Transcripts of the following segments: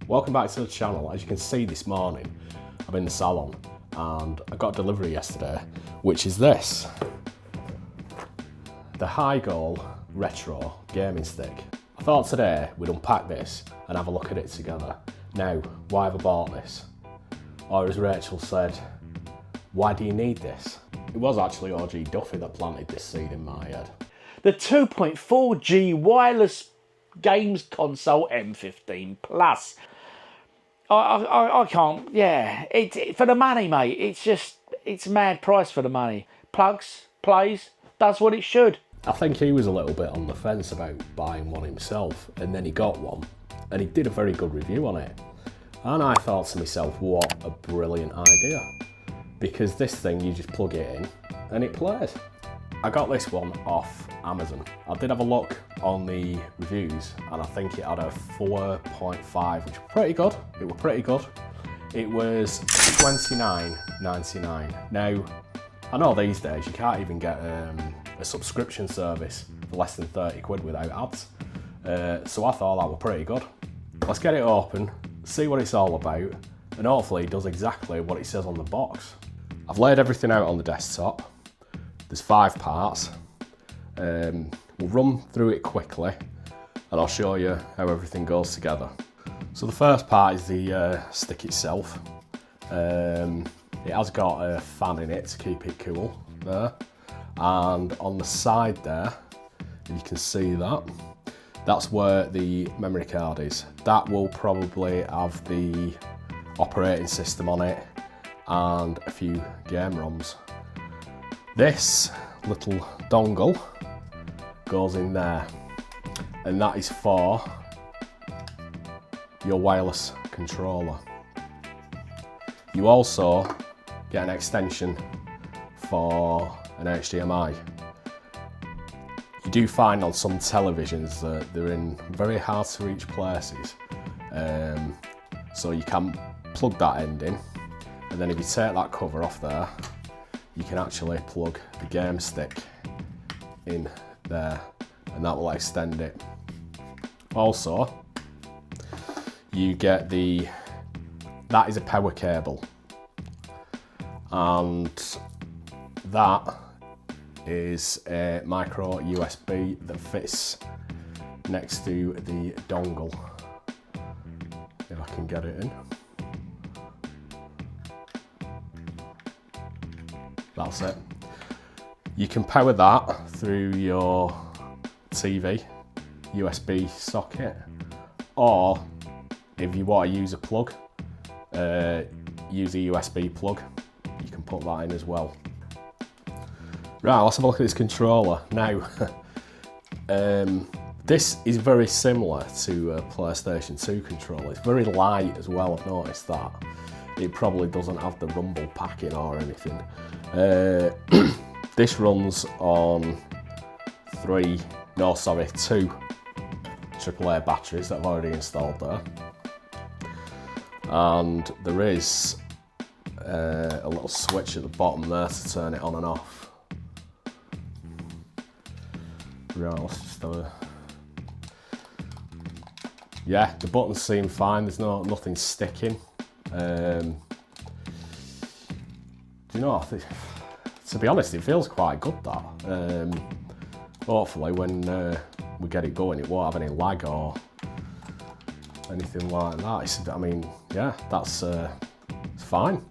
Welcome back to the channel. As you can see this morning, I'm in the Salon and I got a delivery yesterday, which is this. The High Goal Retro Gaming Stick. I thought today we'd unpack this and have a look at it together. Now, why have I bought this? Or as Rachel said, why do you need this? It was actually OG Duffy that planted this seed in my head. The 2.4G wireless games console M15 Plus. I can't, yeah. For the money, mate. It's a mad price for the money. Plugs, plays, does what it should. I think he was a little bit on the fence about buying one himself, and then he got one, and he did a very good review on it. And I thought to myself, what a brilliant idea. Because this thing, you just plug it in, and it plays. I got this one off Amazon. I did have a look on the reviews and I think it had a 4.5, which was pretty good. It was pretty good. It was $29.99. Now, I know these days you can't even get a subscription service for less than 30 quid without ads. So I thought that was pretty good. Let's get it open, see what it's all about, and hopefully it does exactly what it says on the box. I've laid everything out on the desktop. There's 5 parts. We'll run through it quickly and I'll show you how everything goes together. So the first part is the stick itself. It has got a fan in it to keep it cool there. And on the side there, you can see that, that's where the memory card is. That will probably have the operating system on it and a few game ROMs. This little dongle goes in there, and that is for your wireless controller. You also get an extension for an HDMI. You do find on some televisions that they're in very hard to reach places, so you can plug that end in, and then if you take that cover off there, you can actually plug the game stick in there and that will extend it. Also, you get that is a power cable, and that is a micro USB that fits next to the dongle. If I can get it in. That's it. You can power that through your TV, USB socket, or if you want to use a plug, use a USB plug, you can put that in as well. Right, let's have a look at this controller. Now, this is very similar to a PlayStation 2 controller. It's very light as well, I've noticed that. It probably doesn't have the rumble packing or anything. This runs on 2 AAA batteries that I've already installed there. And there is a little switch at the bottom there to turn it on and off. Right, let's just have a... Yeah, the buttons seem fine, there's nothing sticking. Do you know, to be honest, it feels quite good, that. Hopefully when we get it going, it won't have any lag or anything like that. I mean, yeah, that's it's fine.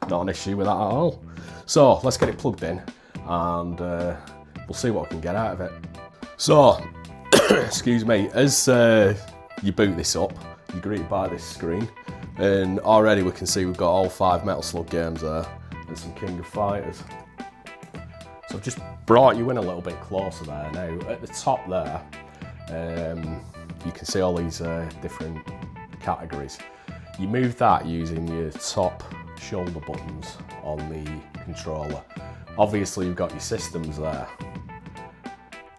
Not an issue with that at all. So let's get it plugged in and we'll see what we can get out of it. So, excuse me, as you boot this up, you're greeted by this screen. And already we can see we've got all 5 Metal Slug games there and some King of Fighters. So I've just brought you in a little bit closer there. Now at the top there, you can see all these different categories. You move that using your top shoulder buttons on the controller. Obviously you've got your systems there.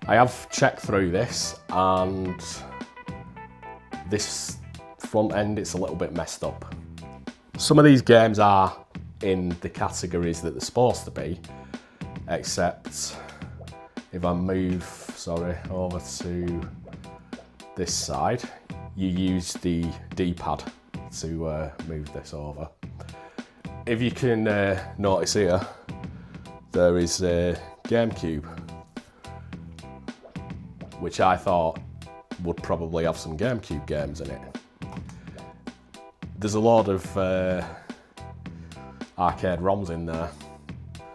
I have checked through this and this front end, it's a little bit messed up. Some of these games are in the categories that they're supposed to be, except if I move, over to this side, you use the D-pad to move this over. If you can notice here, there is a GameCube, which I thought would probably have some GameCube games in it. There's a lot of arcade ROMs in there.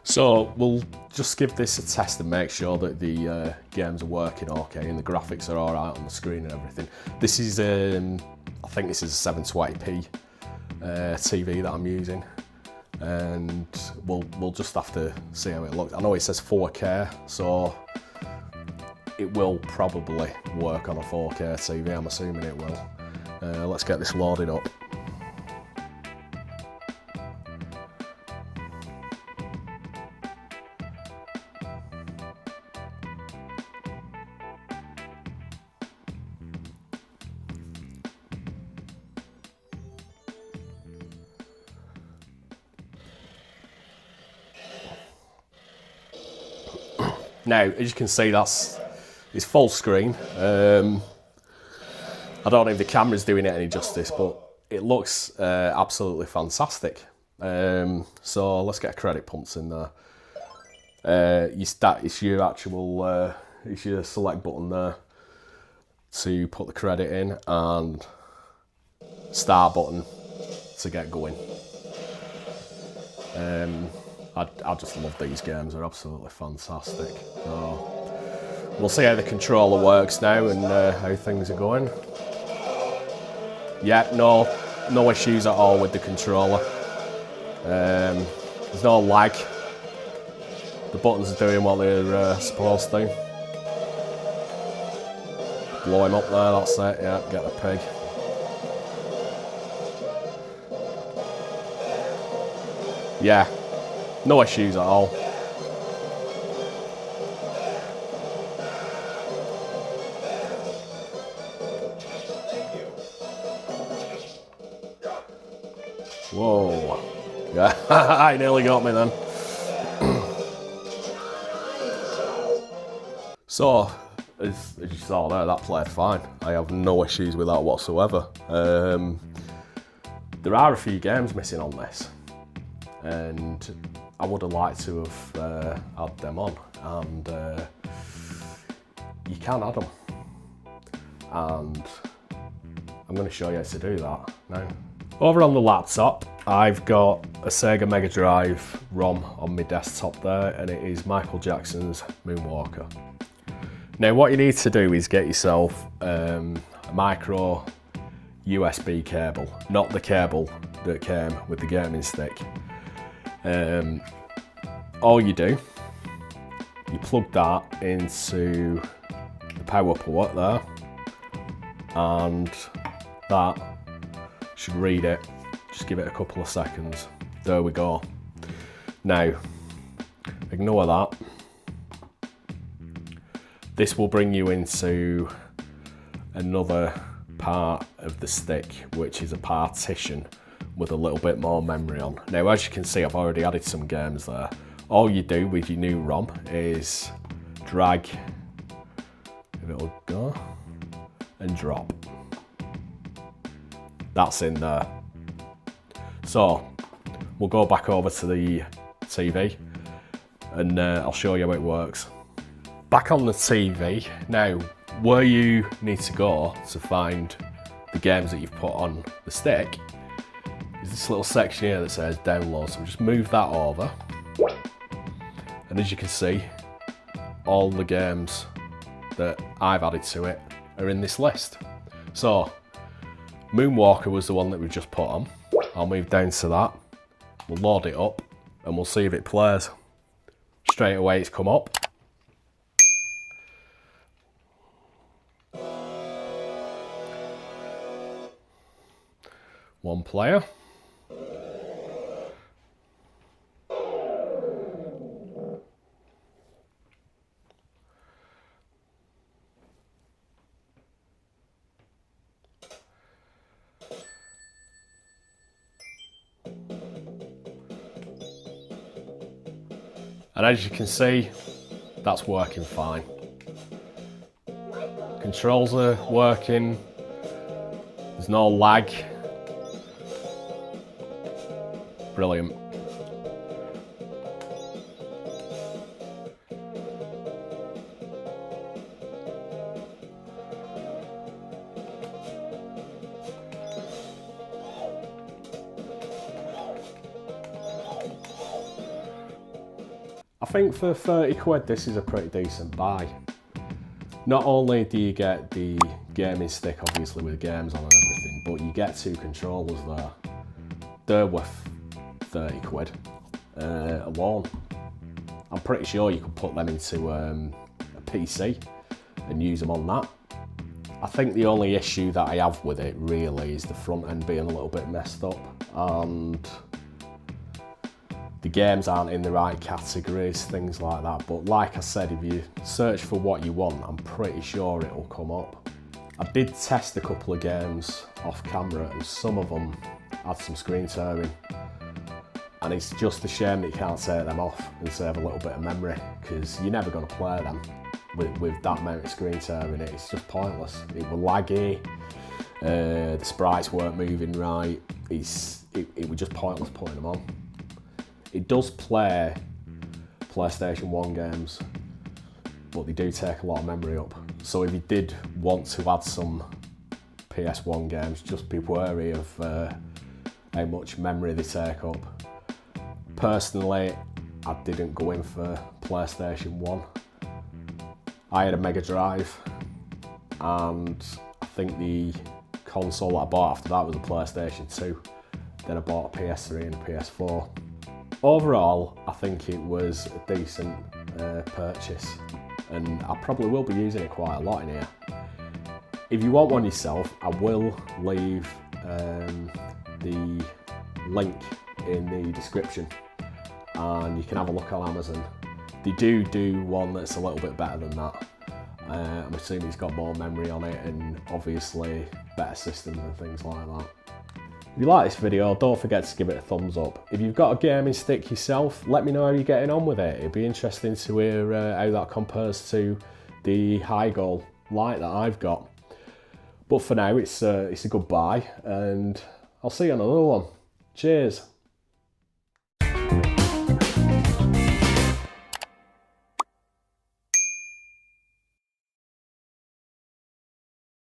So we'll just give this a test and make sure that the games are working okay and the graphics are alright on the screen and everything. This is, I think this is a 720p TV that I'm using, and we'll just have to see how it looks. I know it says 4K, so it will probably work on a 4K TV, I'm assuming it will. Let's get this loaded up. Now, as you can see, it's full screen. I don't know if the camera's doing it any justice, but it looks absolutely fantastic. So let's get credit pumps in there. It's your actual, it's your select button there to put the credit in, and start button to get going. I just love these games, they're absolutely fantastic. So we'll see how the controller works now and how things are going. Yeah, no issues at all with the controller. There's no lag. The buttons are doing what they're supposed to. Blow him up there, that's it, yeah, get the pig. Yeah, no issues at all. Whoa. Yeah, he nearly got me then. So, as you saw there, that played fine. I have no issues with that whatsoever. There are a few games missing on this, and I would have liked to have had them on, and you can add them. And I'm going to show you how to do that now. Over on the laptop, I've got a Sega Mega Drive ROM on my desktop there, and it is Michael Jackson's Moonwalker. Now what you need to do is get yourself a micro USB cable, not the cable that came with the gaming stick. All you do, you plug that into the power port there, and that should read it. Just give it a couple of seconds. There we go. Now, ignore that. This will bring you into another part of the stick, which is a partition with a little bit more memory on. Now, as you can see, I've already added some games there. All you do with your new ROM is drag, if it'll go, and drop. That's in there. So, we'll go back over to the TV, and I'll show you how it works. Back on the TV, now where you need to go to find the games that you've put on the stick is this little section here that says download. So just move that over, and as you can see, all the games that I've added to it are in this list. So Moonwalker was the one that we've just put on. I'll move down to that, we'll load it up, and we'll see if it plays. Straight away it's come up. One player. And as you can see, that's working fine. Controls are working. There's no lag. Brilliant. I think for 30 quid this is a pretty decent buy. Not only do you get the gaming stick obviously with games on and everything, but you get 2 controllers there. They're worth 30 quid alone. I'm pretty sure you could put them into a PC and use them on that. I think the only issue that I have with it really is the front end being a little bit messed up, and the games aren't in the right categories, things like that. But like I said, if you search for what you want, I'm pretty sure it will come up. I did test a couple of games off camera and some of them had some screen tearing. And it's just a shame that you can't take them off and save a little bit of memory, because you're never going to play them with that amount of screen tearing. It's just pointless. It was laggy, the sprites weren't moving right. It was just pointless putting them on. It does play PlayStation 1 games, but they do take a lot of memory up. So if you did want to add some PS1 games, just be wary of how much memory they take up. Personally, I didn't go in for PlayStation 1. I had a Mega Drive, and I think the console that I bought after that was a PlayStation 2. Then I bought a PS3 and a PS4. Overall, I think it was a decent purchase, and I probably will be using it quite a lot in here. If you want one yourself, I will leave the link in the description, and you can have a look on Amazon. They do one that's a little bit better than that. I'm assuming it's got more memory on it and obviously better systems and things like that. If you like this video, don't forget to give it a thumbs up. If you've got a gaming stick yourself, let me know how you're getting on with it. It'd be interesting to hear how that compares to the high goal light that I've got. But for now, it's a good buy, and I'll see you on another one. Cheers.